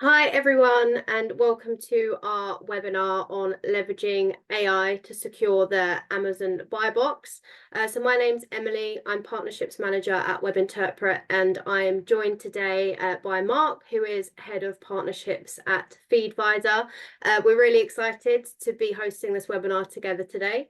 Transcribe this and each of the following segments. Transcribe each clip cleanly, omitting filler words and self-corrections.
Hi everyone, and welcome to our webinar on leveraging AI to secure the Amazon buy box. So my name's Emily, I'm Partnerships Manager at Webinterpret, and I am joined today by Mark, who is Head of Partnerships at Feedvisor. We're really excited to be hosting this webinar together today.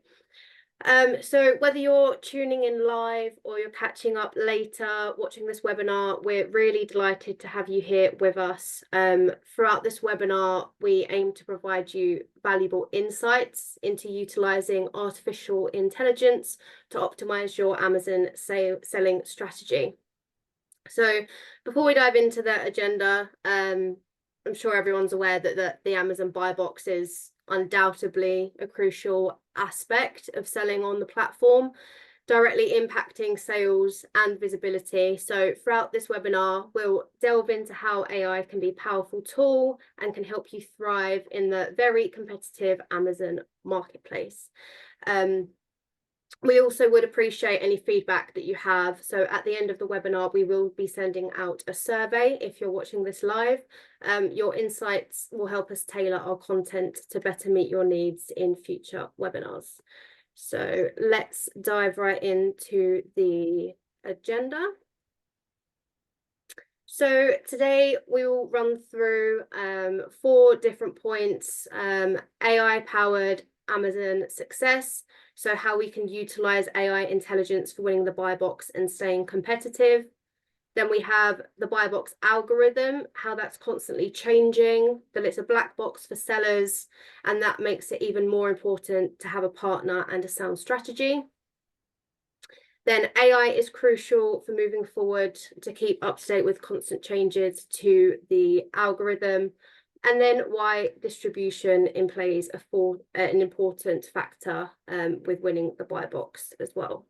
So whether you're tuning in live or you're catching up later, watching this webinar, we're really delighted to have you here with us. Throughout this webinar, we aim to provide you valuable insights into utilizing artificial intelligence to optimize your Amazon selling strategy. So before we dive into the agenda, I'm sure everyone's aware that the Amazon buy box is undoubtedly a crucial aspect of selling on the platform, directly impacting sales and visibility. So throughout this webinar, we'll delve into how AI can be a powerful tool and can help you thrive in the very competitive Amazon marketplace. We also would appreciate any feedback that you have. So at the end of the webinar, we will be sending out a survey if you're watching this live. Your insights will help us tailor our content to better meet your needs in future webinars. So let's dive right into the agenda. So today we will run through 4 different points: AI-powered Amazon success, so how we can utilize AI intelligence for winning the buy box and staying competitive. Then we have the buy box algorithm, how that's constantly changing, that it's a black box for sellers, and that makes it even more important to have a partner and a sound strategy. Then AI is crucial for moving forward to keep up to date with constant changes to the algorithm. And then why distribution in plays an important factor with winning the buy box as well.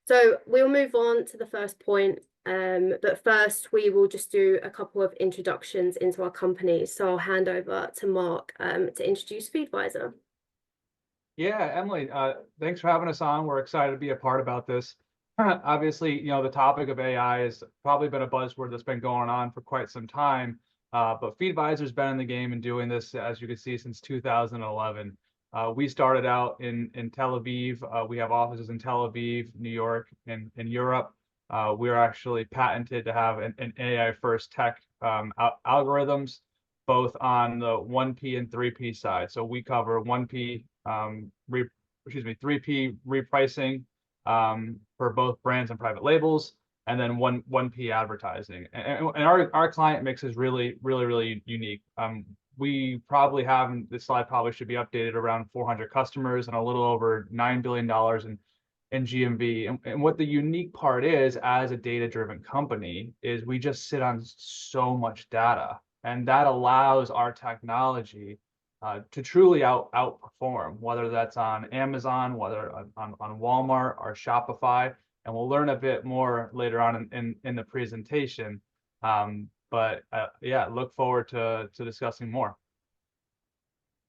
So we'll move on to the first point, but first we will just do a couple of introductions into our company. So I'll hand over to Mark to introduce Feedvisor. Yeah, Emily, thanks for having us on. We're excited to be a part about this. Obviously, the topic of AI has probably been a buzzword that's been going on for quite some time. But Feedvisor's been in the game and doing this, as you can see, since 2011. We started out in Tel Aviv. We have offices in Tel Aviv, New York, and in Europe. We're actually patented to have an AI-first tech algorithms, both on the 1P and 3P side. So we cover 1P 3P repricing for both brands and private labels, and then 1P advertising. And our client mix is really unique. We probably have, this slide probably should be updated, around 400 customers and a little over $9 billion in GMV. And what the unique part is, as a data-driven company, is we just sit on so much data, and that allows our technology to truly outperform, whether that's on Amazon, whether on Walmart or Shopify. And we'll learn a bit more later on in the presentation. Yeah, look forward to discussing more.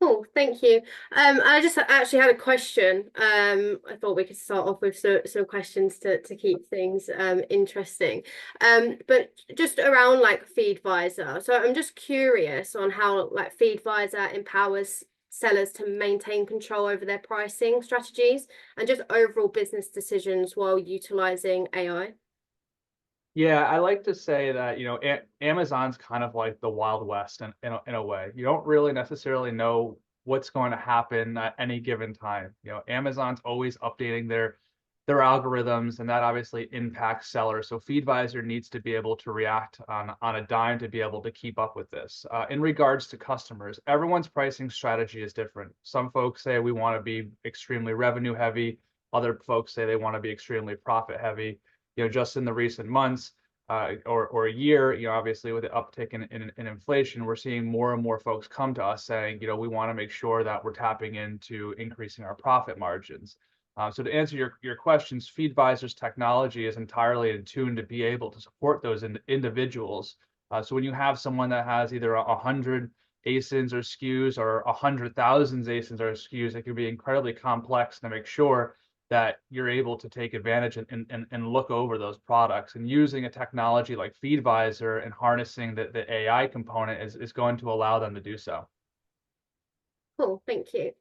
Cool, thank you. I just actually had a question. I thought we could start off with some questions to keep things interesting. But just around like Feedvisor. So I'm just curious on how like Feedvisor empowers sellers to maintain control over their pricing strategies and just overall business decisions while utilizing AI. Yeah, I like to say that, Amazon's kind of like the Wild West in a way. You don't really necessarily know what's going to happen at any given time. Amazon's always updating their algorithms, and that obviously impacts sellers. So Feedvisor needs to be able to react on a dime to be able to keep up with this. In regards to customers, everyone's pricing strategy is different. Some folks say we want to be extremely revenue heavy. Other folks say they want to be extremely profit heavy. Just in the recent months or a year, obviously with the uptick in inflation, we're seeing more and more folks come to us saying, we want to make sure that we're tapping into increasing our profit margins. So to answer your questions, Feedvisor's technology is entirely in tune to be able to support those individuals. So when you have someone that has either 100 ASINs or SKUs or 100,000 ASINs or SKUs, it can be incredibly complex to make sure that you're able to take advantage and look over those products. And using a technology like FeedVisor and harnessing the AI component is going to allow them to do so. Cool, thank you.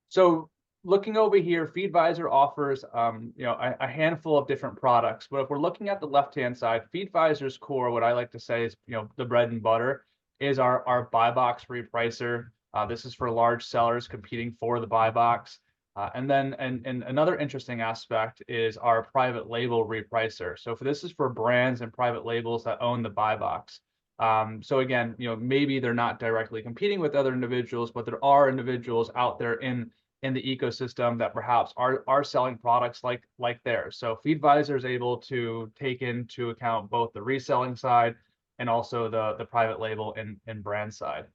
So looking over here, FeedVisor offers a handful of different products. But if we're looking at the left-hand side, FeedVisor's core, what I like to say is the bread and butter, is our buy box repricer. This is for large sellers competing for the buy box. And another interesting aspect is our private label repricer. So this is for brands and private labels that own the buy box. So again, maybe they're not directly competing with other individuals, but there are individuals out there in the ecosystem that perhaps are selling products like theirs. So FeedVisor is able to take into account both the reselling side and also the private label and brand side.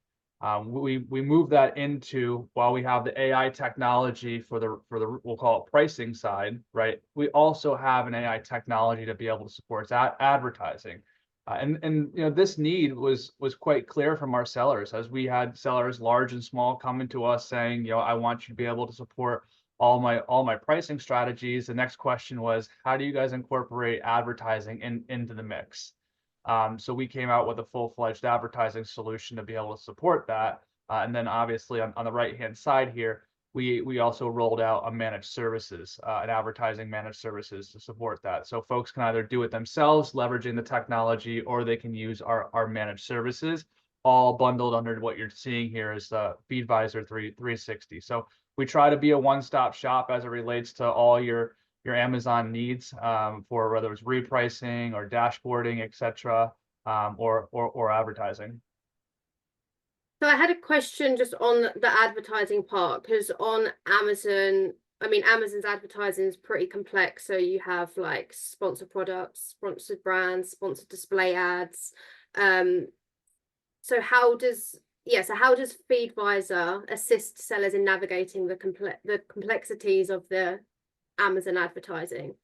We move that into, while we have the AI technology for the we'll call it pricing side, right? We also have an AI technology to be able to support advertising. And this need was quite clear from our sellers, as we had sellers large and small coming to us saying, I want you to be able to support all my pricing strategies. The next question was, how do you guys incorporate advertising into the mix? So we came out with a full-fledged advertising solution to be able to support that. And then obviously on the right-hand side here, we also rolled out a managed services, an advertising managed services to support that. So folks can either do it themselves, leveraging the technology, or they can use our managed services, all bundled under what you're seeing here is the FeedVisor 360. So we try to be a one-stop shop as it relates to all your Amazon needs, for whether it's repricing or dashboarding, etc., or advertising. So I had a question just on the advertising part, because on Amazon, I mean, Amazon's advertising is pretty complex. So you have like sponsored products, sponsored brands, sponsored display ads. So how does FeedVisor assist sellers in navigating the complexities of the Amazon advertising?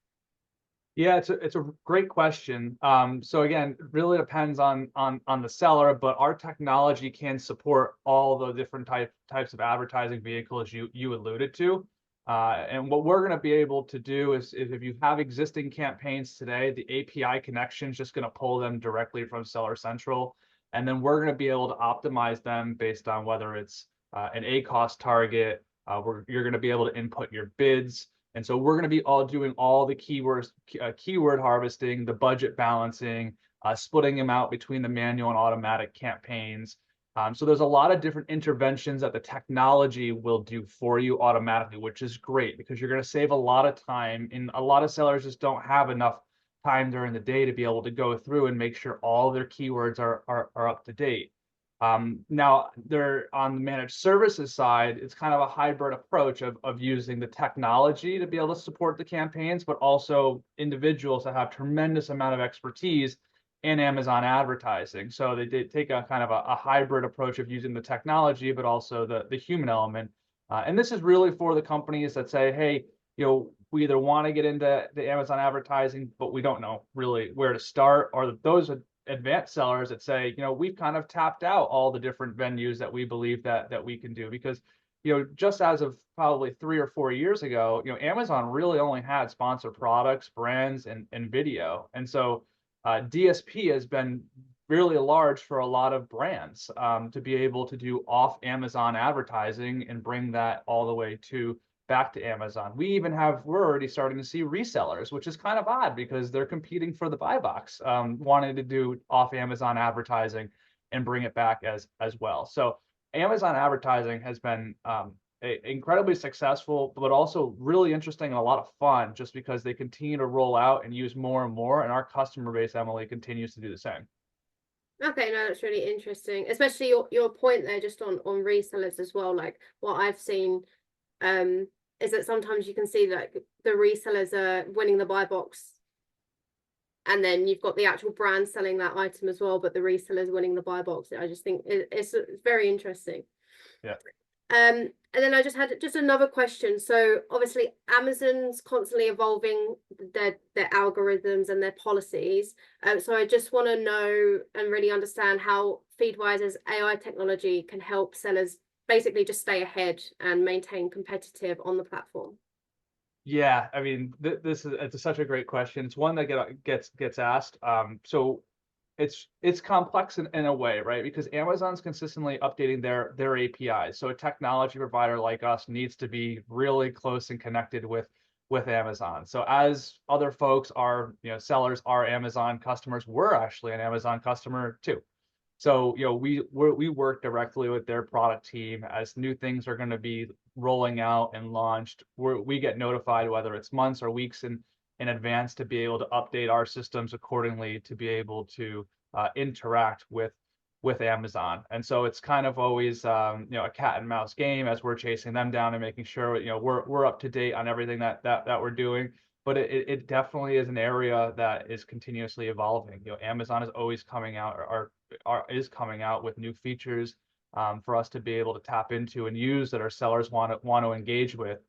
Yeah, it's a great question. So again, it really depends on the seller, but our technology can support all the different types of advertising vehicles you alluded to. And what we're going to be able to do is if you have existing campaigns today, the API connection is just going to pull them directly from Seller Central, and then we're going to be able to optimize them based on whether it's an ACoS target. You're going to be able to input your bids. And so we're going to be doing all the keywords, keyword harvesting, the budget balancing, splitting them out between the manual and automatic campaigns. So there's a lot of different interventions that the technology will do for you automatically, which is great because you're going to save a lot of time. And a lot of sellers just don't have enough time during the day to be able to go through and make sure all their keywords are up to date. Now, they're on the managed services side, it's kind of a hybrid approach of using the technology to be able to support the campaigns, but also individuals that have tremendous amount of expertise in Amazon advertising. So they did take a kind of a hybrid approach of using the technology, but also the human element. And this is really for the companies that say, hey, we either want to get into the Amazon advertising, but we don't know really where to start, or those advanced sellers that say, we've kind of tapped out all the different venues that we believe that we can do, because just as of probably 3 or 4 years ago, Amazon really only had sponsored products, brands, and video. And so DSP has been really large for a lot of brands to be able to do off Amazon advertising and bring that all the way back to Amazon. We're already starting to see resellers, which is kind of odd because they're competing for the buy box, wanting to do off Amazon advertising and bring it back as well. So Amazon advertising has been incredibly successful, but also really interesting and a lot of fun, just because they continue to roll out and use more and more, and our customer base, Emily, continues to do the same. Okay, no, that's really interesting, especially your point there just on resellers as well. Like what I've seen is that sometimes you can see that the resellers are winning the buy box, and then you've got the actual brand selling that item as well, but the resellers winning the buy box. I just think it's very interesting. Yeah. And then I just had another question. So obviously Amazon's constantly evolving their algorithms and their policies. So I just want to know and really understand how FeedVisor's AI technology can help sellers basically just stay ahead and maintain competitive on the platform? Yeah, I mean, it's such a great question. It's one that gets asked. So it's complex in a way, right? Because Amazon's consistently updating their APIs. So a technology provider like us needs to be really close and connected with Amazon. So as other folks are, sellers are Amazon customers, we're actually an Amazon customer too. So, we work directly with their product team as new things are going to be rolling out and launched. We get notified whether it's months or weeks in advance to be able to update our systems accordingly to be able to interact with Amazon. And so it's kind of always a cat and mouse game as we're chasing them down and making sure we're up to date on everything that we're doing. But it definitely is an area that is continuously evolving. Amazon is always coming out is coming out with new features for us to be able to tap into and use that our sellers want to engage with.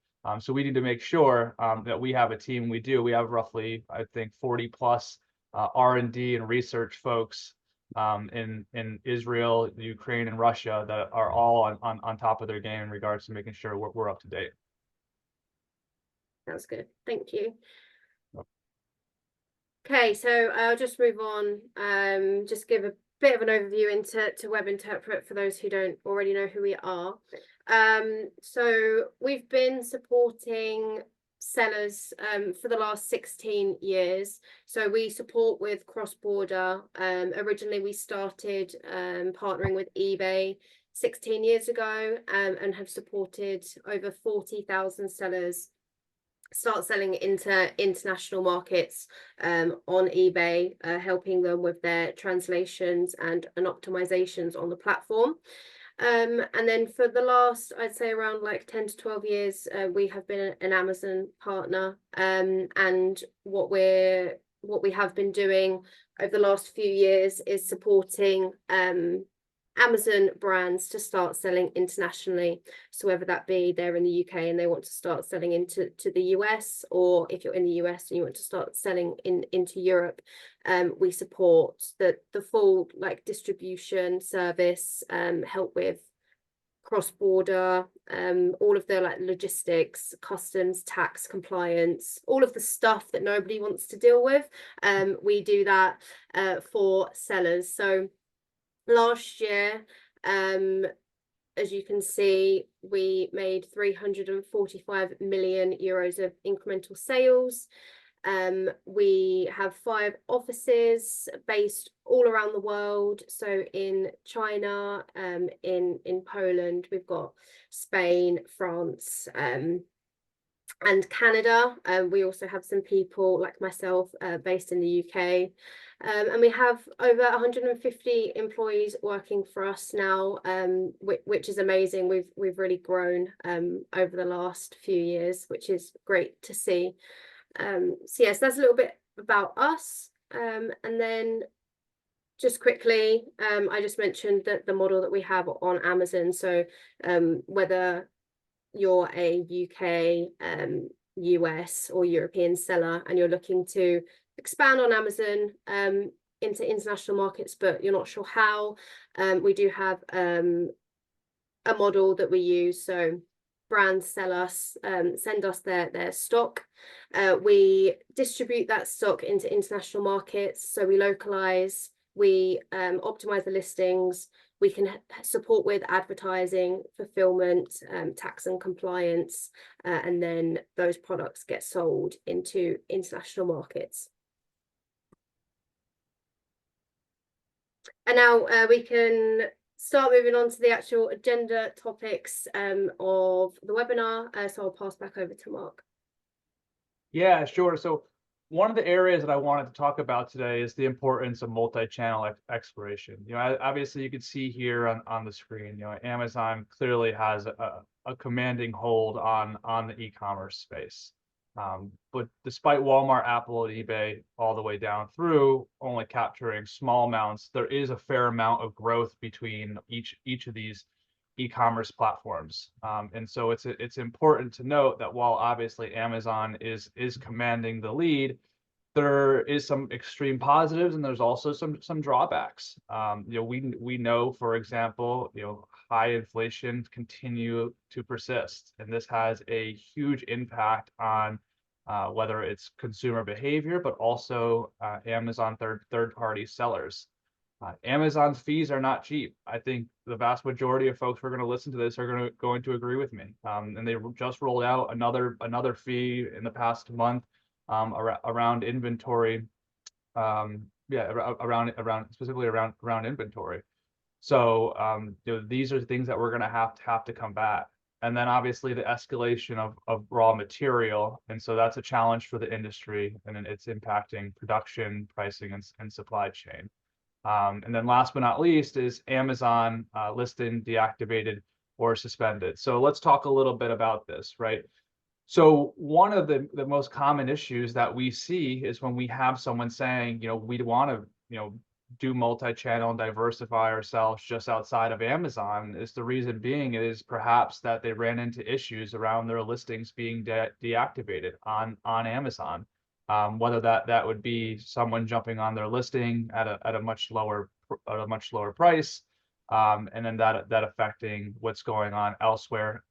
So we need to make sure that we have a team. We have roughly, I think, 40 plus R&D and research folks in Israel, Ukraine, and Russia that are all on top of their game in regards to making sure we're up to date. That's good. Thank you. Okay, so I'll just move on. Just give a bit of an overview into Webinterpret for those who don't already know who we are. So we've been supporting sellers for the last 16 years. So we support with cross-border. Originally, we started partnering with eBay 16 years ago and have supported over 40,000 sellers start selling into international markets on eBay, helping them with their translations and optimizations on the platform. And then for the last, I'd say around like 10 to 12 years, we have been an Amazon partner. And what we have been doing over the last few years is supporting Amazon brands to start selling internationally. So whether that be they're in the UK and they want to start selling into the US, or if you're in the US and you want to start selling into Europe, we support the full like distribution service, help with cross-border, all of the like logistics, customs, tax, compliance, all of the stuff that nobody wants to deal with. We do that for sellers. So last year, as you can see, we made 345 million euros of incremental sales. We have 5 offices based all around the world. So in China, in Poland, we've got Spain, France, and Canada. We also have some people like myself based in the UK. And we have over 150 employees working for us now, which is amazing. We've really grown over the last few years, which is great to see. So yes, that's a little bit about us. And then just quickly, I just mentioned that the model that we have on Amazon. So whether you're a UK, US or European seller and you're looking to expand on Amazon into international markets, but you're not sure how, we do have a model that we use. So brands send us their stock. We distribute that stock into international markets. So we localize, we optimize the listings. We can support with advertising, fulfillment, tax and compliance, and then those products get sold into international markets. And now we can start moving on to the actual agenda topics of the webinar. So I'll pass back over to Mark. Yeah, sure. So one of the areas that I wanted to talk about today is the importance of multi-channel exploration. Obviously you can see here on the screen, Amazon clearly has a commanding hold on the e-commerce space. But despite Walmart, Apple, and eBay all the way down through only capturing small amounts, there is a fair amount of growth between each of these e-commerce platforms. And so it's important to note that while obviously Amazon is commanding the lead, there is some extreme positives and there's also some drawbacks. We know, for example, high inflation continue to persist. And this has a huge impact on whether it's consumer behavior, but also Amazon third-party sellers. Amazon's fees are not cheap. I think the vast majority of folks who are going to listen to this are going to agree with me. And they just rolled out another fee in the past month around inventory. Around specifically around inventory. So these are things that we're going to have to combat. And then obviously the escalation of raw material. And so that's a challenge for the industry, and it's impacting production, pricing, and supply chain. And then last but not least is Amazon listing deactivated or suspended. So let's talk a little bit about this, right? So one of the most common issues that we see is when we have someone saying, we want to, do multi-channel and diversify ourselves just outside of Amazon, is the reason being is perhaps that they ran into issues around their listings being deactivated on Amazon. Whether that would be someone jumping on their listing at a much lower price, and then that affecting what's going on elsewhere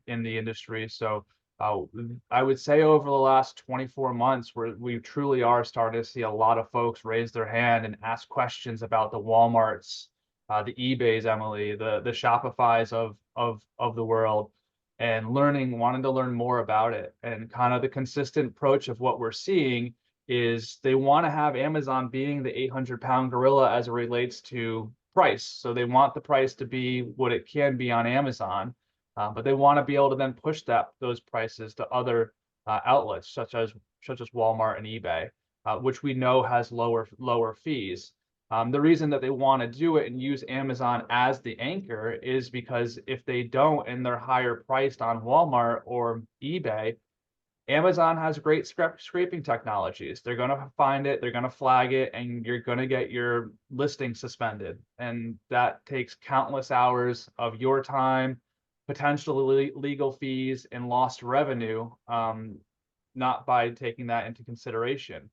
in the industry. So I would say over the last 24 months, we truly are starting to see a lot of folks raise their hand and ask questions about the Walmarts, the eBays, Emily, the Shopifys of the world, and wanting to learn more about it. And kind of the consistent approach of what we're seeing is they want to have Amazon being the 800-pound gorilla as it relates to price. So they want the price to be what it can be on Amazon. But they want to be able to then push those prices to other outlets such as Walmart and eBay, which we know has lower fees. The reason that they want to do it and use Amazon as the anchor is because if they don't and they're higher priced on Walmart or eBay, Amazon has great scraping technologies. They're going to find it, they're going to flag it, and you're going to get your listing suspended. And that takes countless hours of your time, potentially legal fees, and lost revenue, not by taking that into consideration.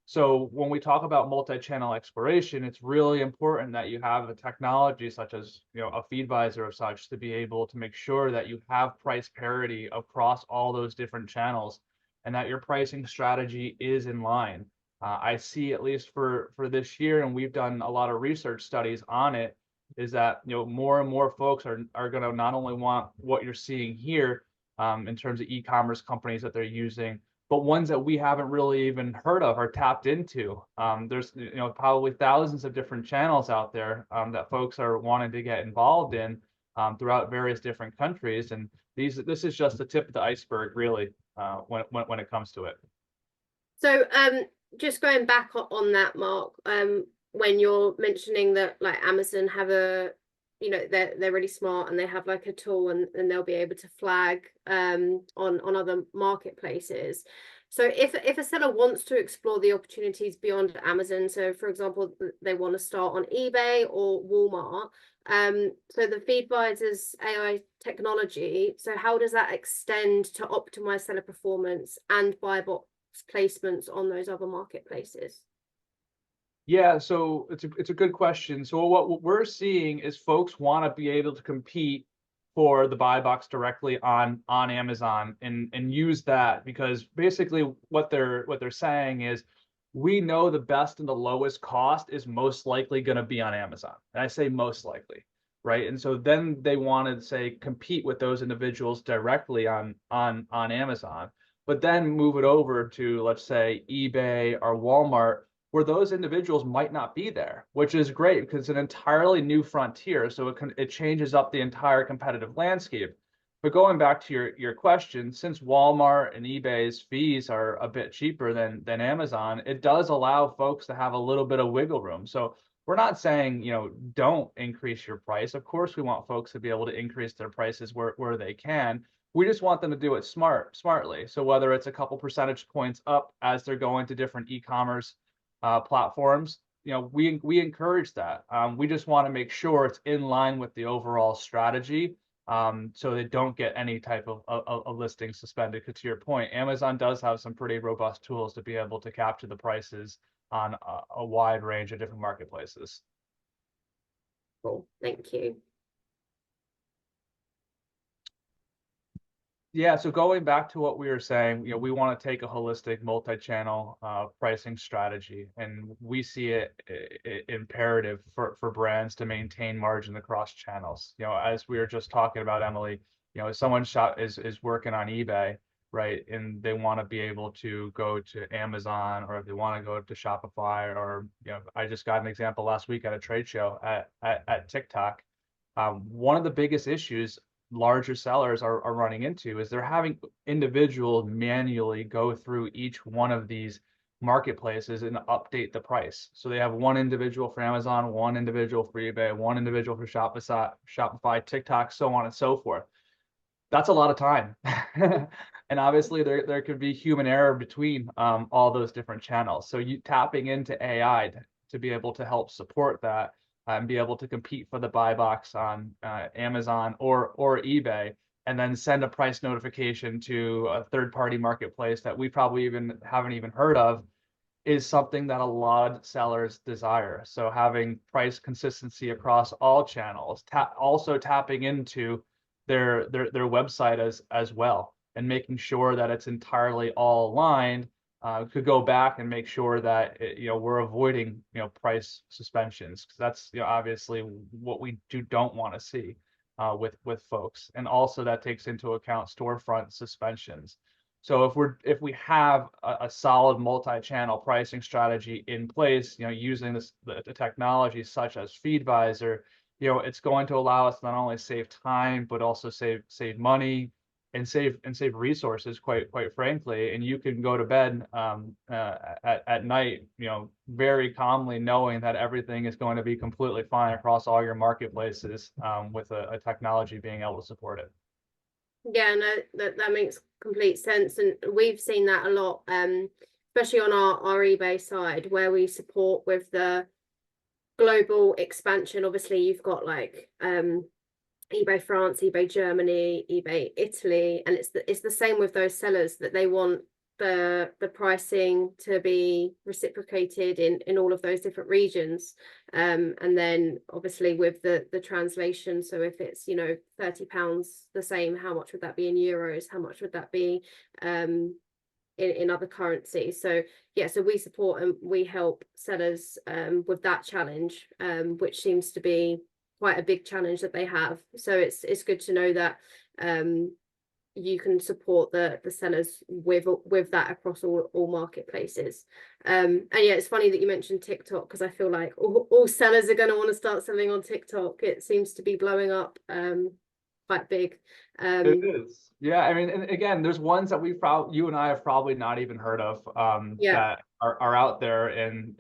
So when we talk about multi-channel exploration, it's really important that you have a technology such as a FeedVisor of such to be able to make sure that you have price parity across all those different channels, and that your pricing strategy is in line. I see, at least for this year, and we've done a lot of research studies on it, is that more and more folks are going to not only want what you're seeing here in terms of e-commerce companies that they're using, but ones that we haven't really even heard of or tapped into. There's probably thousands of different channels out there that folks are wanting to get involved in throughout various different countries, and this is just the tip of the iceberg, really, when it comes to it. So just going back on that, Mark, when you're mentioning that like Amazon have they're really smart and they have like a tool and they'll be able to flag on other marketplaces. So if a seller wants to explore the opportunities beyond Amazon, so for example, they want to start on eBay or Walmart, so the FeedVisor's AI technology, so how does that extend to optimize seller performance and buy box placements on those other marketplaces? Yeah, so it's a good question. So what we're seeing is folks want to be able to compete for the buy box directly on Amazon and use that, because basically what they're saying is, we know the best and the lowest cost is most likely going to be on Amazon. And I say most likely, right? And so then they want to say compete with those individuals directly on Amazon, but then move it over to, let's say, eBay or Walmart, where those individuals might not be there, which is great because it's an entirely new frontier. So it changes up the entire competitive landscape. But going back to your question, since Walmart and eBay's fees are a bit cheaper than Amazon, it does allow folks to have a little bit of wiggle room. So we're not saying, don't increase your price. Of course, we want folks to be able to increase their prices where they can. We just want them to do it smartly. So whether it's a couple percentage points up as they're going to different e-commerce platforms, we encourage that. We just want to make sure it's in line with the overall strategy, so they don't get any type of a listing suspended. Because to your point, Amazon does have some pretty robust tools to be able to capture the prices on a wide range of different marketplaces. Cool, thank you. Yeah, so going back to what we were saying, we want to take a holistic multi-channel pricing strategy, and we see it imperative for brands to maintain margin across channels. As we were just talking about, Emily, if someone is working on eBay, right, and they want to be able to go to Amazon, or if they want to go to Shopify, or I just got an example last week at a trade show at TikTok. One of the biggest issues larger sellers are running into is they're having individuals manually go through each one of these marketplaces and update the price. So they have one individual for Amazon, one individual for eBay, one individual for Shopify, TikTok, so on and so forth. That's a lot of time. And obviously there could be human error between all those different channels. So you tapping into AI to be able to help support that and be able to compete for the buy box on Amazon or eBay, and then send a price notification to a third-party marketplace that we probably haven't even heard of, is something that a lot of sellers desire. So having price consistency across all channels, also tapping into their website as well, and making sure that it's entirely all aligned. Could go back and make sure that we're avoiding price suspensions, because that's obviously what we don't want to see with folks, and also that takes into account storefront suspensions. So if we have a solid multi-channel pricing strategy in place, using the technology such as FeedVisor, it's going to allow us not only save time, but also save money and save resources, quite frankly. And you can go to bed at night, very calmly, knowing that everything is going to be completely fine across all your marketplaces, with a technology being able to support it. Yeah, no, that makes complete sense, and we've seen that a lot, especially on our eBay side, where we support with the global expansion. Obviously, you've got like eBay France, eBay Germany, eBay Italy, and it's the same with those sellers, that they want the pricing to be reciprocated in all of those different regions, and then obviously with the translation. So if it's £30 the same, how much would that be in euros? How much would that be in other currencies? So yeah, so we support and we help sellers with that challenge, which seems to be quite a big challenge that they have. So it's good to know that you can support the sellers with that across all marketplaces. And yeah, it's funny that you mentioned TikTok, because I feel like all sellers are going to want to start selling on TikTok. It seems to be blowing up quite big. It is. Yeah, I mean, and again, there's ones that you and I have probably not even heard of, Yeah, that are out there. And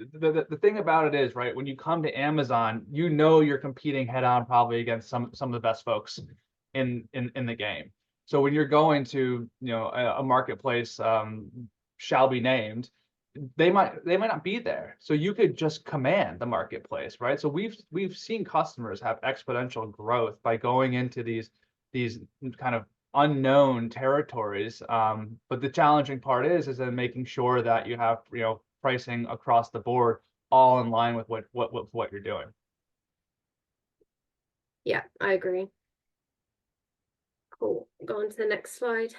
the thing about it is, right, when you come to Amazon, you're competing head on probably against some of the best folks in the game. So when you're going to a marketplace, shall be named, they might not be there. So you could just command the marketplace, right? So we've seen customers have exponential growth by going into these kind of unknown territories. But the challenging part is then making sure that you have pricing across the board, all in line with what you're doing. yeah, I agree. Cool. Go on to the next slide.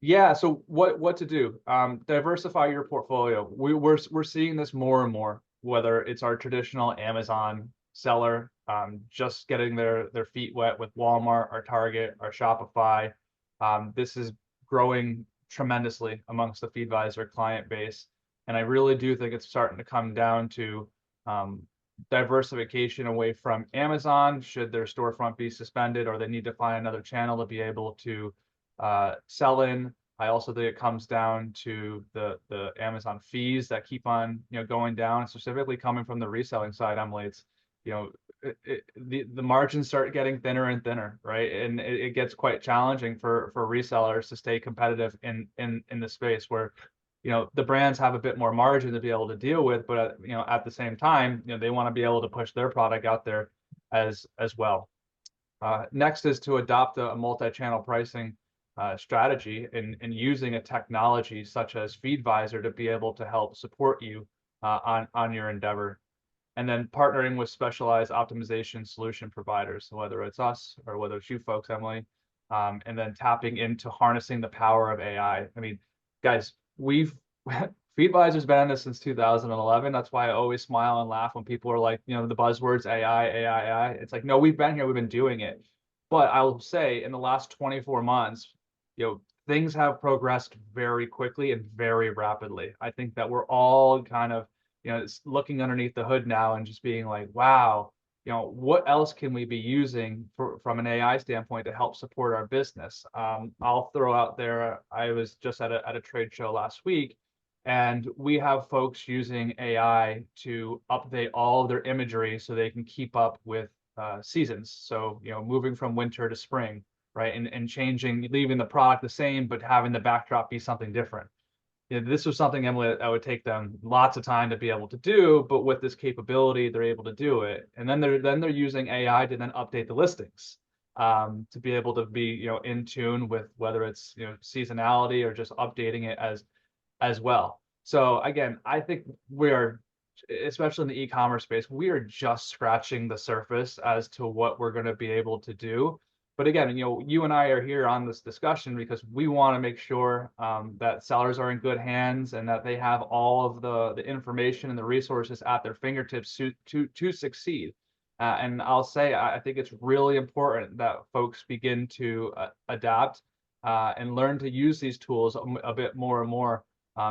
Yeah, so what to do? Diversify your portfolio. We're seeing this more and more, whether it's our traditional Amazon seller, just getting their feet wet with Walmart, or Target, or Shopify. This is growing tremendously amongst the FeedVisor client base, and I really do think it's starting to come down to diversification away from Amazon, should their storefront be suspended, or they need to find another channel to be able to sell in. I also think it comes down to the Amazon fees that keep on going down, specifically coming from the reselling side. Emily, it's the margins start getting thinner and thinner, right? And it gets quite challenging for resellers to stay competitive in the space, where the brands have a bit more margin to be able to deal with, but at the same time, they want to be able to push their product out there as well. Next is to adopt a multi-channel pricing strategy, and using a technology such as FeedVisor to be able to help support you on your endeavor. And then partnering with specialized optimization solution providers, so whether it's us or whether it's you folks, Emily, and then tapping into harnessing the power of AI. I mean, guys, we've FeedVisor's been in this since 2011. That's why I always smile and laugh when people are like, the buzzwords AI, AI, AI. It's like, no, we've been here, we've been doing it. But I will say in the last 24 months, things have progressed very quickly and very rapidly. I think that we're all kind of, looking underneath the hood now and just being like, wow, what else can we be using from an AI standpoint to help support our business? I'll throw out there, I was just at a trade show last week, and we have folks using AI to update all of their imagery so they can keep up with seasons. So, moving from winter to spring, right? And changing, leaving the product the same, but having the backdrop be something different. This was something, Emily, that would take them lots of time to be able to do, but with this capability, they're able to do it. And then they're using AI to then update the listings, to be able to be, in tune with whether it's, seasonality or just updating it as well. So again, I think we are, especially in the e-commerce space, we are just scratching the surface as to what we're going to be able to do. But again, you and I are here on this discussion because we want to make sure that sellers are in good hands and that they have all of the information and the resources at their fingertips to succeed. And I'll say, I think it's really important that folks begin to adapt and learn to use these tools a bit more and more,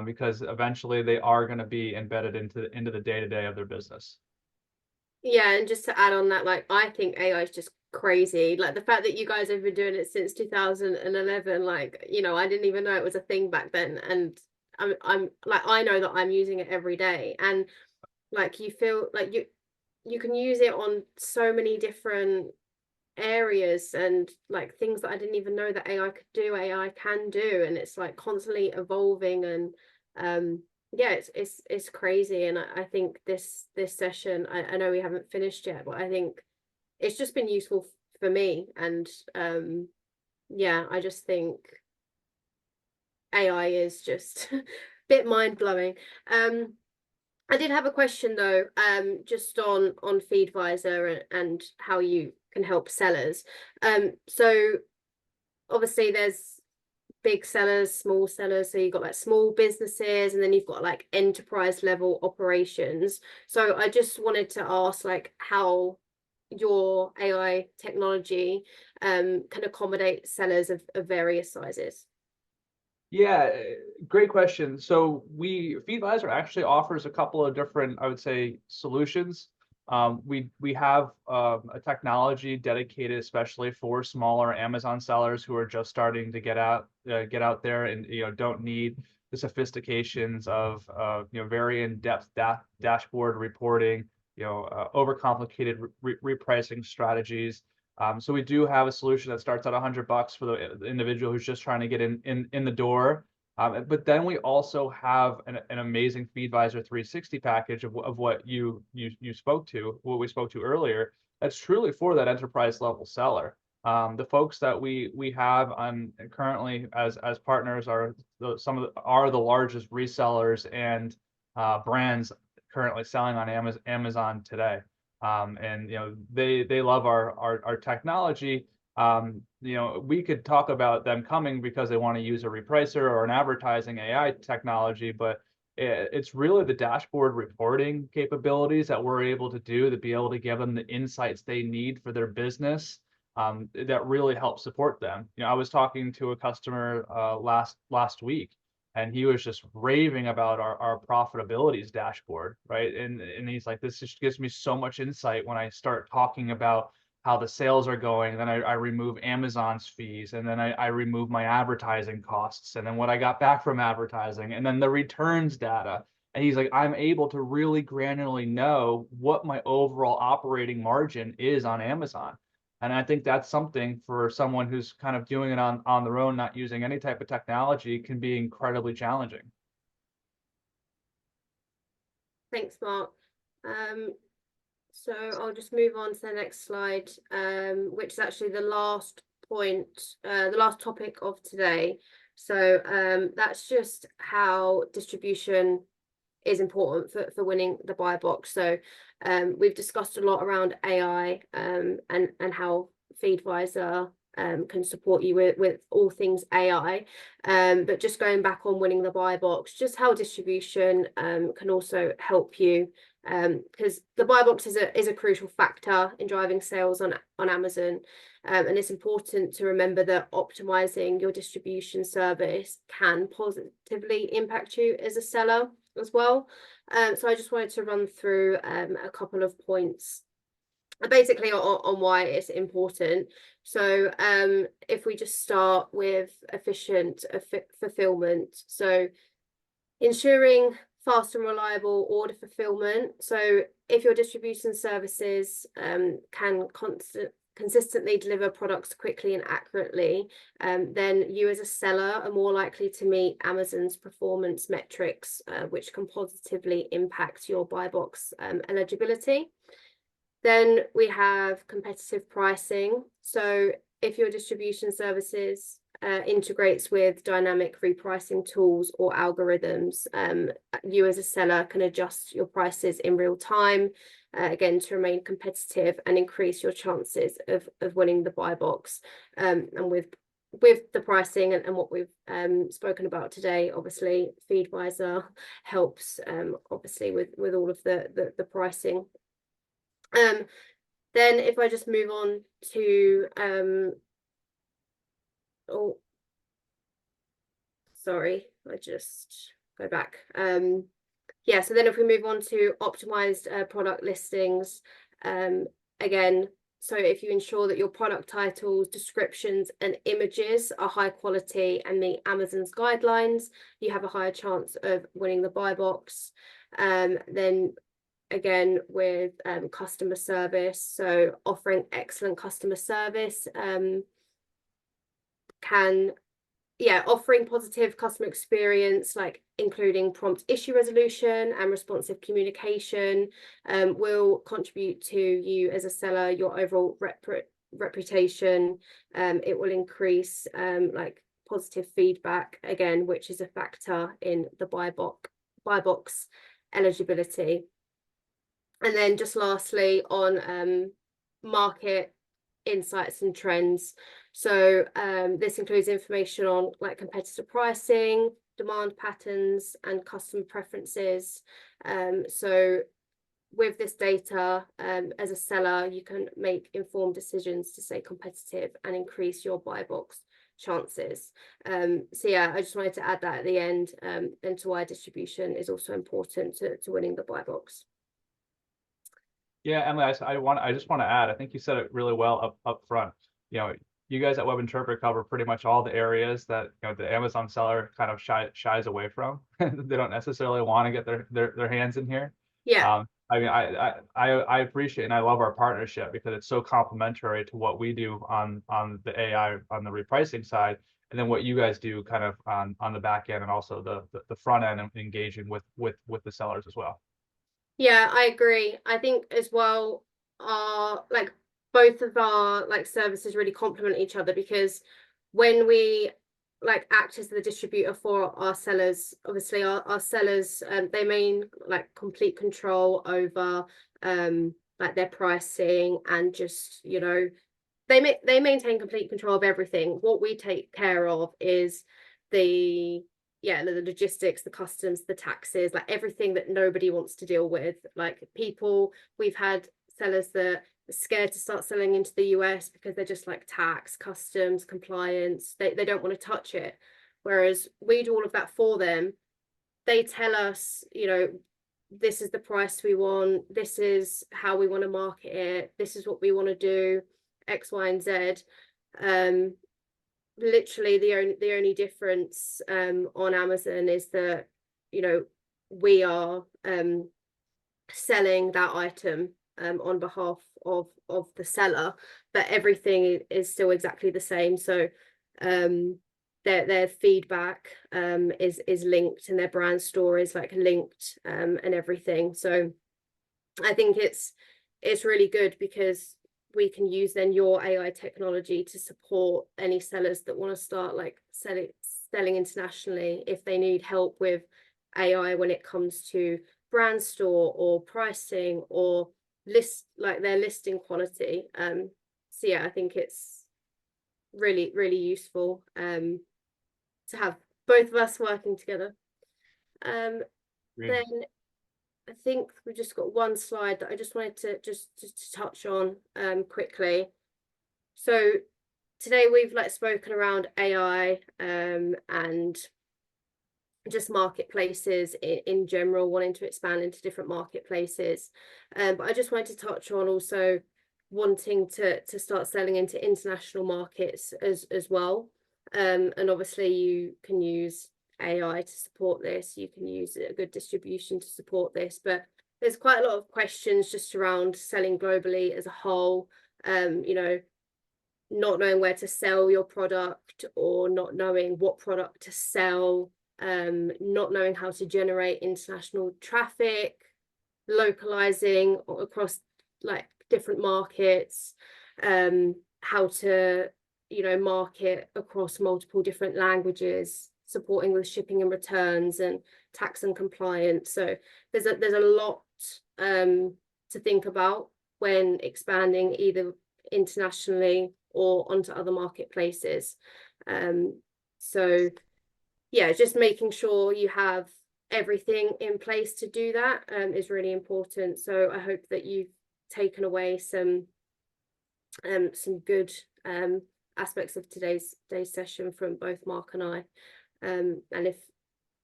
because eventually they are going to be embedded into the day-to-day of their business. Yeah, and just to add on that, like, I think AI is just crazy. Like the fact that you guys have been doing it since 2011, like, I didn't even know it was a thing back then. And I'm like, I know that I'm using it every day, and like you feel like you can use it on so many different areas, and like things that I didn't even know that AI could do, AI can do, and it's like constantly evolving. And yeah, it's crazy. And I think this session, I know we haven't finished yet, but I think it's just been useful for me. And yeah, I just think AI is just a bit mind-blowing. I did have a question though, just on FeedVisor and how you can help sellers. So obviously there's big sellers, small sellers. So you've got like small businesses, and then you've got like enterprise level operations. So I just wanted to ask, like, how your AI technology can accommodate sellers of various sizes. Yeah, great question. So FeedVisor actually offers a couple of different, I would say, solutions. We have a technology dedicated especially for smaller Amazon sellers who are just starting to get out there and don't need the sophistications of very in-depth dashboard reporting, overcomplicated repricing strategies. So we do have a solution that starts at $100 for the individual who's just trying to get in the door. But then we also have an amazing FeedVisor 360 package of what you spoke to, what we spoke to earlier. That's truly for that enterprise level seller. The folks that we have on currently as partners are the largest resellers and brands currently selling on Amazon today. And they love our technology. We could talk about them coming because they want to use a repricer or an advertising AI technology, but it's really the dashboard reporting capabilities that we're able to do to be able to give them the insights they need for their business, that really help support them. I was talking to a customer last week, and he was just raving about our profitabilities dashboard, right? And he's like, this just gives me so much insight when I start talking about how the sales are going. Then I remove Amazon's fees, and then I remove my advertising costs, and then what I got back from advertising, and then the returns data. And he's like, I'm able to really granularly know what my overall operating margin is on Amazon. And I think that's something for someone who's kind of doing it on their own, not using any type of technology, can be incredibly challenging. Thanks, Mark. So I'll just move on to the next slide, which is actually the last point, the last topic of today. So that's just how distribution is important for winning the buy box. So we've discussed a lot around AI, and how FeedVisor can support you with all things AI. But just going back on winning the buy box, just how distribution can also help you, because the buy box is a crucial factor in driving sales on Amazon. And it's important to remember that optimizing your distribution service can positively impact you as a seller as well. So I just wanted to run through a couple of points basically on why it's important. So if we just start with efficient fulfillment, so ensuring fast and reliable order fulfillment. So if your distribution services can consistently deliver products quickly and accurately, then you as a seller are more likely to meet Amazon's performance metrics, which can positively impact your buy box eligibility. Then we have competitive pricing. So if your distribution services integrates with dynamic repricing tools or algorithms, you as a seller can adjust your prices in real time, again, to remain competitive and increase your chances of winning the buy box. And with the pricing and what we've spoken about today, obviously FeedWiser helps obviously with all of the pricing. Then if I just move on to oh, sorry, I just go back. Yeah, so then if we move on to optimized product listings, again, so if you ensure that your product titles, descriptions, and images are high quality and meet Amazon's guidelines, you have a higher chance of winning the buy box. Then again, with customer service, so offering excellent customer service offering positive customer experience, like including prompt issue resolution and responsive communication, will contribute to you as a seller, your overall reputation. It will increase like positive feedback, again, which is a factor in the buy box eligibility. And then just lastly on market insights and trends. So this includes information on like competitor pricing, demand patterns, and customer preferences. So with this data, as a seller, you can make informed decisions to stay competitive and increase your buy box chances. So yeah, I just wanted to add that at the end, and to why distribution is also important to winning the buy box. Yeah, Emily, I just want to add, I think you said it really well up front. You know, you guys at Webinterpret cover pretty much all the areas that, you know, the Amazon seller kind of shies away from. They don't necessarily want to get their hands in here. Yeah. I mean, I appreciate and I love our partnership because it's so complementary to what we do on the AI on the repricing side, and then what you guys do kind of on the back end and also the front end and engaging with the sellers as well. Yeah, I agree. I think as well, like both of our like services really complement each other, because when we like act as the distributor for our sellers, obviously our sellers they maintain like complete control over like their pricing, and just, you know, they maintain complete control of everything. What we take care of is the logistics, the customs, the taxes, like everything that nobody wants to deal with. Like people, we've had sellers that are scared to start selling into the US because they're just like tax, customs, compliance. They don't want to touch it. Whereas we do all of that for them. They tell us, you know, this is the price we want, this is how we want to market it, this is what we want to do, X, Y, and Z. Literally the only difference on Amazon is that, you know, we are selling that item on behalf of the seller, but everything is still exactly the same. So their feedback is linked, and their brand store is like linked, and everything. So I think it's really good because we can use then your AI technology to support any sellers that want to start like selling internationally, if they need help with AI when it comes to brand store or pricing or their listing quality. So yeah, I think it's really, really useful to have both of us working together. Then I think we've just got one slide that I just wanted to just touch on quickly. So today we've spoken around AI and just marketplaces in general, wanting to expand into different marketplaces. But I just wanted to touch on also wanting to start selling into international markets as well. And obviously you can use AI to support this. You can use a good distribution to support this, but there's quite a lot of questions just around selling globally as a whole. You know, not knowing where to sell your product or not knowing what product to sell, not knowing how to generate international traffic, localizing across different markets, how to, you know, market across multiple different languages, supporting with shipping and returns and tax and compliance. So there's a lot to think about when expanding either internationally or onto other marketplaces. So yeah, just making sure you have everything in place to do that is really important. So I hope that you've taken away some good aspects of today's session from both Mark and I. And if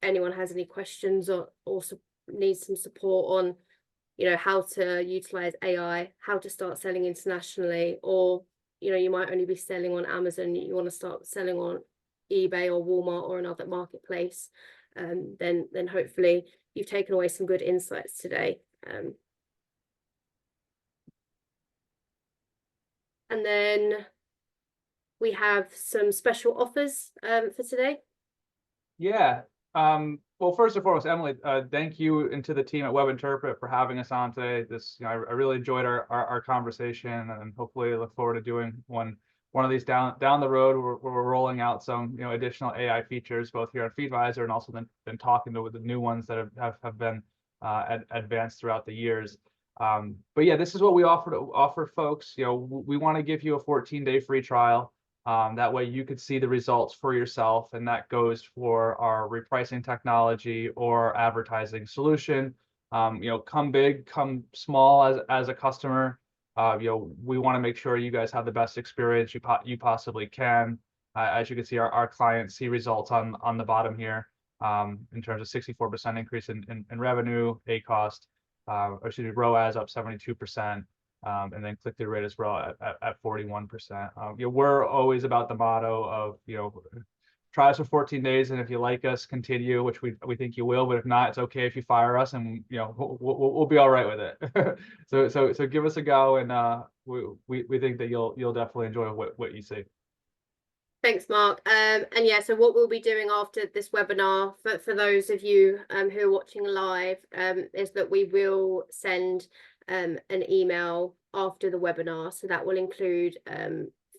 anyone has any questions or also needs some support on, you know, how to utilize AI, how to start selling internationally, or, you know, you might only be selling on Amazon, you want to start selling on eBay or Walmart or another marketplace, then hopefully you've taken away some good insights today. And then we have some special offers for today. Yeah. Well, first and foremost, Emily, thank you and to the team at Webinterpret for having us on today. This, you know, I really enjoyed our conversation, and hopefully look forward to doing one of these down the road where we're rolling out some, you know, additional AI features both here on FeedVisor and also then talking to the new ones that have been advanced throughout the years. But yeah, this is what we offer folks. You know, we want to give you a 14-day free trial. That way you could see the results for yourself, and that goes for our repricing technology or advertising solution. You know, come big, come small as a customer. You know, we want to make sure you guys have the best experience you possibly can. As you can see, our clients see results on the bottom here in terms of 64% increase in revenue, ACost, or excuse me, ROAS up 72%. And then click-through rate as well at 41%. You know, we're always about the motto of, you know, try us for 14 days, and if you like us, continue, which we think you will. But if not, it's okay if you fire us, and you know we'll be all right with it. so give us a go, and we think that you'll definitely enjoy what you see. Thanks, Mark. And yeah, so what we'll be doing after this webinar, for those of you who are watching live, is that we will send an email after the webinar. So that will include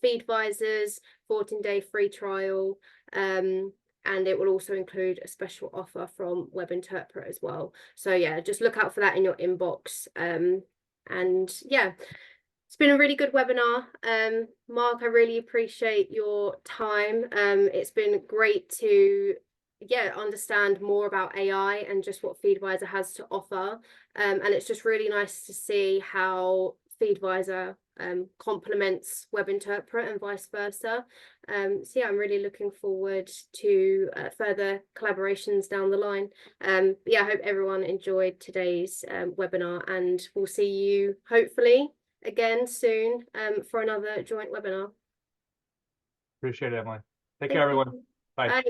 FeedVisor's 14-day free trial, and it will also include a special offer from Webinterpret as well. So yeah, just look out for that in your inbox. And yeah, it's been a really good webinar. Mark, I really appreciate your time. It's been great to understand more about AI and just what FeedVisor has to offer. And it's just really nice to see how FeedVisor complements Webinterpret and vice versa. So yeah, I'm really looking forward to further collaborations down the line. Yeah, I hope everyone enjoyed today's webinar, and we'll see you hopefully again soon for another joint webinar. Appreciate it, Emily. Take care, everyone. Bye. Bye.